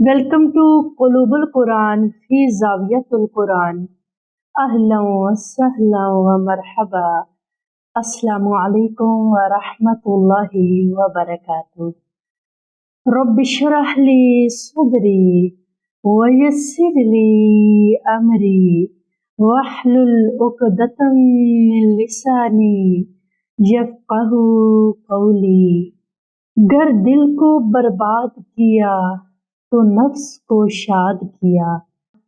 Welcome to Qulubul Quran fi Zawiyatul Quran. Ahlan wa sahlan wa marhaba. Assalamu alaikum wa rahmatullahi wa barakatuh. Rabbi shrah li sadri wa yassir li amri wahlul uqdatam min lisani yafqahu qawli. گر دل کو برباد کیا تو نفس کو شاد کیا،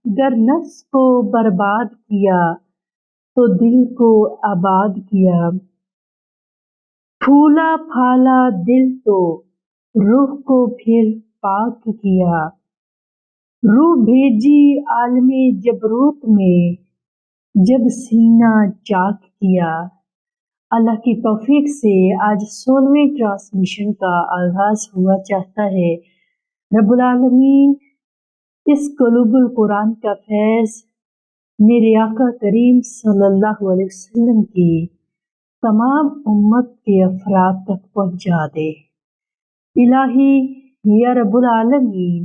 گر نفس کو برباد کیا تو دل کو آباد کیا۔ پھولا پھالا دل تو روح کو پھر پاک کیا، روح بھیجی عالم جبروت میں جب سینہ چاک کیا۔ اللہ کی توفیق سے آج 16ویں ٹرانسمیشن کا آغاز ہوا چاہتا ہے۔ رب العالمین اس قلوب القرآن کا فیض میرے آقا کریم صلی اللہ علیہ وسلم کی تمام امت کے افراد تک پہنچا دے۔ الہی یا رب العالمین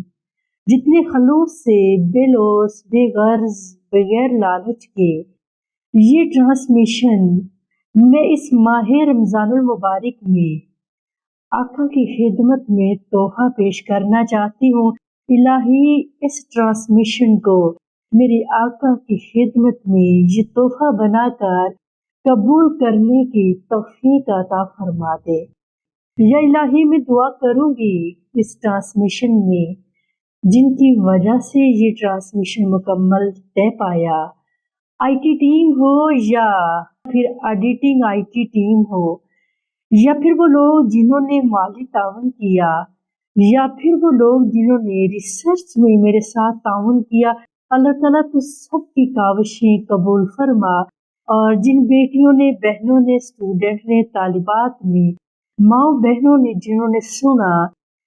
جتنے خلوص سے بے لوث بے غرض بغیر لالچ کے یہ ٹرانسمیشن میں اس ماہ رمضان المبارک میں آقا کی خدمت میں تحفہ پیش کرنا چاہتی ہوں۔ الہی اس ٹرانسمیشن کو میرے آقا کی خدمت میں یہ تحفہ بنا کر قبول کرنے کی توفیق عطا فرما دے۔ یا الہی میں دعا کروں گی اس ٹرانسمیشن میں جن کی وجہ سے یہ ٹرانسمیشن مکمل طے پایا، آئی ٹی ٹیم ہو یا پھر ایڈیٹنگ آئی ٹی ٹیم ہو، یا پھر وہ لوگ جنہوں نے مالی تعاون کیا، یا پھر وہ لوگ جنہوں نے ریسرچ میں میرے ساتھ تعاون کیا، اللہ تعالیٰ تو سب کی کاوشیں قبول فرما۔ اور جن بیٹیوں نے بہنوں نے اسٹوڈنٹ نے طالبات نے ماؤں بہنوں نے جنہوں نے سنا،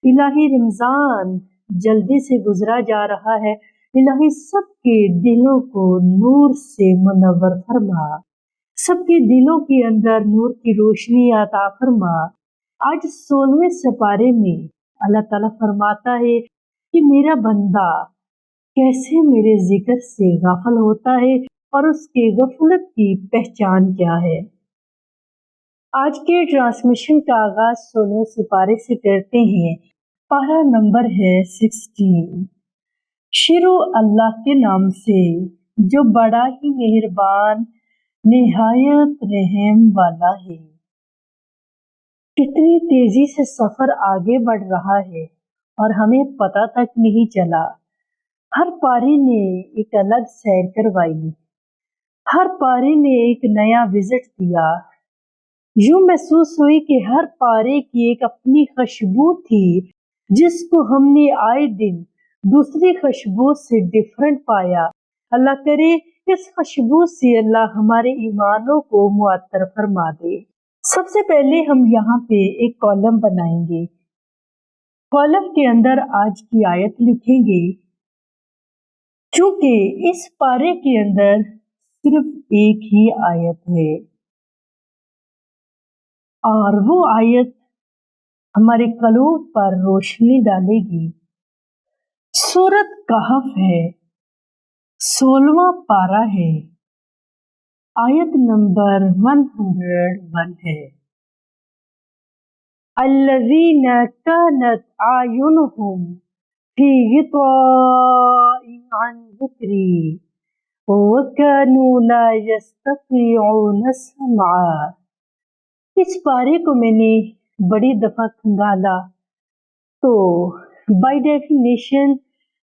الہی رمضان جلدی سے گزرا جا رہا ہے، الہی سب کے دلوں کو نور سے منور فرما، سب کے دلوں کے اندر نور کی روشنی عطا فرما۔ آج 16ویں سپارے میں اللہ تعالیٰ فرماتا ہے کہ میرا بندہ کیسے میرے ذکر سے غافل ہوتا ہے اور اس کے غفلت کی پہچان کیا ہے۔ آج کے ٹرانسمیشن کا آغاز 16ویں سپارے سے کرتے ہیں۔ پارہ نمبر ہے 16۔ شروع اللہ کے نام سے جو بڑا ہی مہربان نہایت رحم والا ہے۔ کتنی تیزی سے سفر آگے بڑھ رہا ہے اور ہمیں پتہ تک نہیں چلا۔ ہر پاری نے ایک الگ سیر کروائی، ہر پاری نے ایک نیا وزٹ دیا۔ یوں محسوس ہوئی کہ ہر پارے کی ایک اپنی خوشبو تھی جس کو ہم نے آئے دن دوسری خوشبو سے ڈیفرنٹ پایا۔ اللہ کرے اس خوشبو سے اللہ ہمارے ایمانوں کو معطر فرما دے۔ سب سے پہلے ہم یہاں پہ ایک کالم بنائیں گے۔ کالم کے اندر آج کی آیت لکھیں گے، چونکہ اس پارے کے اندر صرف ایک ہی آیت ہے اور وہ آیت ہمارے قلوب پر روشنی ڈالے گی۔ سورۃ کہف ہے، 16واں پارہ ہے، آیت نمبر 101 ہے۔ الذین کانت اعینہم فی غطاء عن ذکری وکانوا لا یستطیعون سمعا۔ اس پارے کو میں نے بڑی دفعہ کھنگالا تو بائی ڈیفینیشن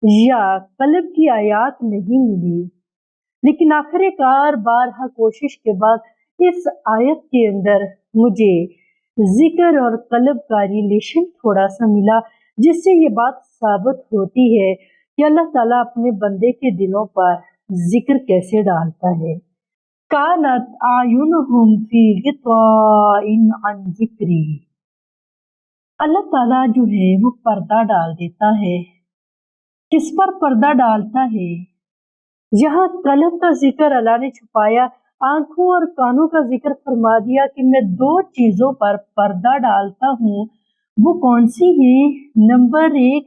یا قلب کی آیات نہیں ملی، لیکن آخر کار بارہا کوشش کے بعد اس آیت کے اندر مجھے ذکر اور قلب کا ریلیشن تھوڑا سا ملا، جس سے یہ بات ثابت ہوتی ہے کہ اللہ تعالیٰ اپنے بندے کے دلوں پر ذکر کیسے ڈالتا ہے۔ کانت اعینہم فی غطاء عن ذکری، اللہ تعالیٰ جو ہے وہ پردہ ڈال دیتا ہے۔ کس پر پردہ ڈالتا ہے؟ جہاں قلب کا ذکر اللہ نے چھپایا، آنکھوں اور کانوں کا ذکر فرما دیا کہ میں 2 چیزوں پر پردہ ڈالتا ہوں۔ وہ کون سی ہیں؟ نمبر 1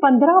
15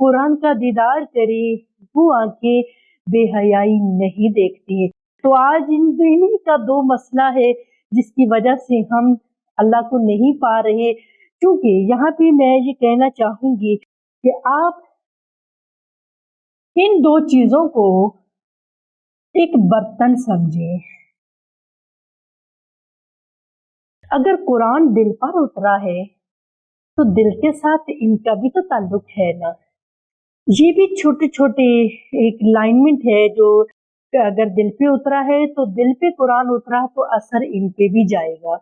قرآن کا دیدار کرے وہ آنکھیں بے حیائی نہیں دیکھتی۔ تو آج انہیں کا دو مسئلہ ہے جس کی وجہ سے ہم اللہ کو نہیں پا رہے۔ کیونکہ یہاں پہ میں یہ کہنا چاہوں گی کہ آپ ان دو چیزوں کو ایک برتن سمجھیں۔ اگر قرآن دل پر اترا ہے تو دل کے ساتھ ان کا بھی تو تعلق ہے نا۔ یہ بھی چھوٹے چھوٹے ایک لائنمنٹ ہے جو اگر دل پہ اترا ہے تو دل پہ قرآن اترا تو اثر ان پہ بھی جائے گا۔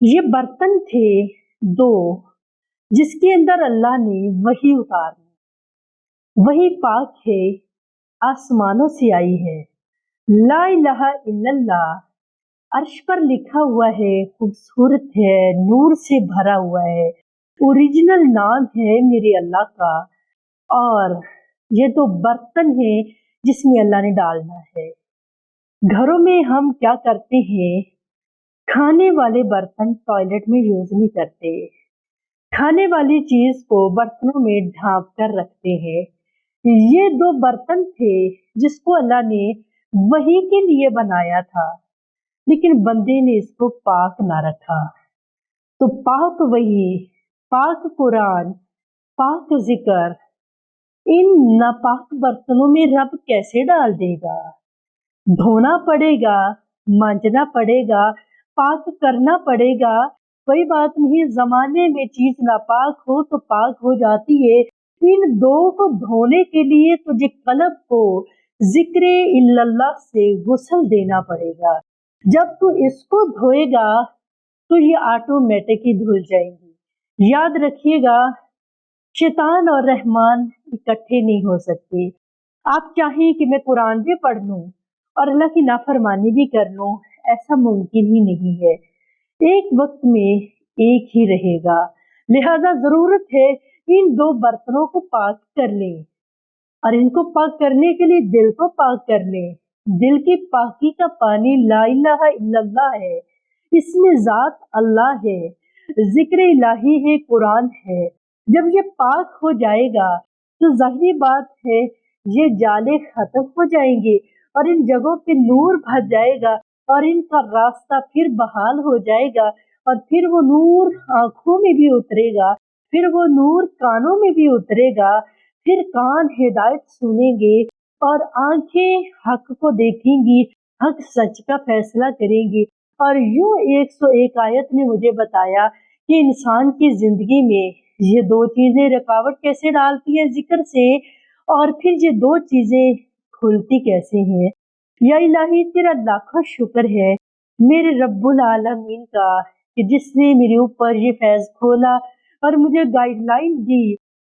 یہ برتن تھے دو جس کے اندر اللہ نے وحی اتاری۔ وحی پاک ہے، آسمانوں سے آئی ہے، لا الہ الا اللہ عرش پر لکھا ہوا ہے، خوبصورت ہے، نور سے بھرا ہوا ہے، اوریجنل نام ہے میرے اللہ کا۔ اور یہ تو برتن ہے جس میں اللہ نے ڈالنا ہے۔ گھروں میں ہم کیا کرتے ہیں، کھانے والے برتن ٹوائلٹ میں یوز نہیں کرتے، کھانے والی چیز کو برتنوں میں ڈھانپ کر رکھتے ہیں۔ یہ دو برتن تھے جس کو اللہ نے وحی کے لیے بنایا تھا، لیکن بندے نے اس کو پاک نہ رکھا۔ تو پاک وحی، پاک قرآن، پاک ذکر ان ناپاک برتنوں میں رب کیسے ڈال دے گا؟ دھونا پڑے گا، مانجنا پڑے گا، پاک کرنا پڑے گا۔ کوئی بات نہیں، زمانے میں چیز ناپاک ہو تو پاک ہو جاتی ہے۔ ان دو کو دھونے کے لیے تجھے قلب کو ذکر اللہ سے غسل دینا پڑے گا۔ جب تو اس کو دھوئے گا تو یہ آٹومیٹک ہی دھل جائیں گی۔ یاد رکھیے گا، شیطان اور رحمان اکٹھے نہیں ہو سکتے۔ آپ چاہیں کہ میں قرآن بھی پڑھ لوں اور اللہ کی نافرمانی بھی کر لوں، ایسا ممکن ہی نہیں ہے۔ ایک وقت میں ایک ہی رہے گا، لہذا ضرورت ہے ان دو برتنوں کو پاک کر لیں، اور ان کو پاک کرنے کے لیے دل کو پاک کر لیں۔ دل کی پاکی کا پانی لا الہ الا اللہ ہے، اس میں ذات اللہ ہے، ذکر الہی ہے، قرآن ہے۔ جب یہ پاک ہو جائے گا تو ظاہری بات ہے یہ جالے ختم ہو جائیں گے اور ان جگہوں پہ نور بھر جائے گا اور ان کا راستہ پھر بحال ہو جائے گا، اور پھر وہ نور آنکھوں میں بھی اترے گا، پھر وہ نور کانوں میں بھی اترے گا، پھر کان ہدایت سنیں گے اور آنکھیں حق کو دیکھیں گی، حق سچ کا فیصلہ کریں گی۔ اور یوں 101 آیت نے مجھے بتایا کہ انسان کی زندگی میں یہ دو چیزیں رکاوٹ کیسے ڈالتی ہیں ذکر سے، اور پھر یہ دو چیزیں کھلتی کیسے ہیں۔ یا الہی تیرا لاکھوں شکر ہے میرے رب العالمین کا کہ جس نے میرے اوپر یہ فیض کھولا اور مجھے گائیڈ لائن دی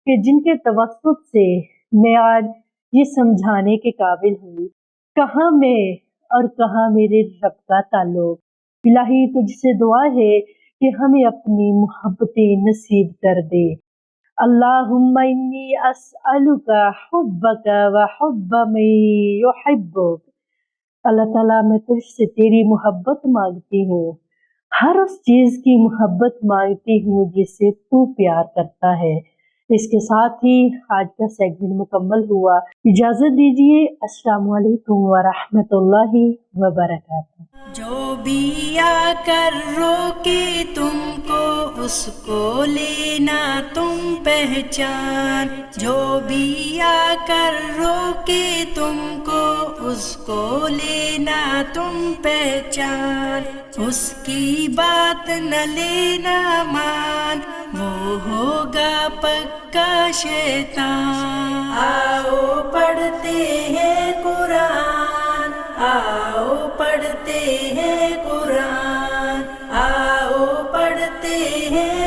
کہ جن کے توسط سے میں آج یہ سمجھانے کے قابل ہوئی کہاں میں اور کہاں میرے رب کا تعلق۔ الہی تجھ سے دعا ہے کہ ہمیں اپنی محبتیں نصیب کر دے۔ اللہم انی اسألک حبک و حب من یحبک۔ اللہ تعالیٰ میں تجھ سے تیری محبت مانگتی ہوں، ہر اس چیز کی محبت مانگتی ہوں جس سے تو پیار کرتا ہے۔ اس کے ساتھ ہی آج کا سیگمنٹ مکمل ہوا۔ اجازت دیجیے، السلام علیکم ورحمۃ اللہ وبرکاتہ۔ جو بھی آ کر روکے تم کو اس کو لینا تم پہچان، جو بھی آ کر روکے تم کو اس کو لینا تم پہچان، اس کی بات نہ لینا مان، وہ ہوگا پکا شیطان۔ آؤ پڑھتے ہیں قرآن، آؤ پڑھتے ہیں قرآن، آؤ پڑھتے ہیں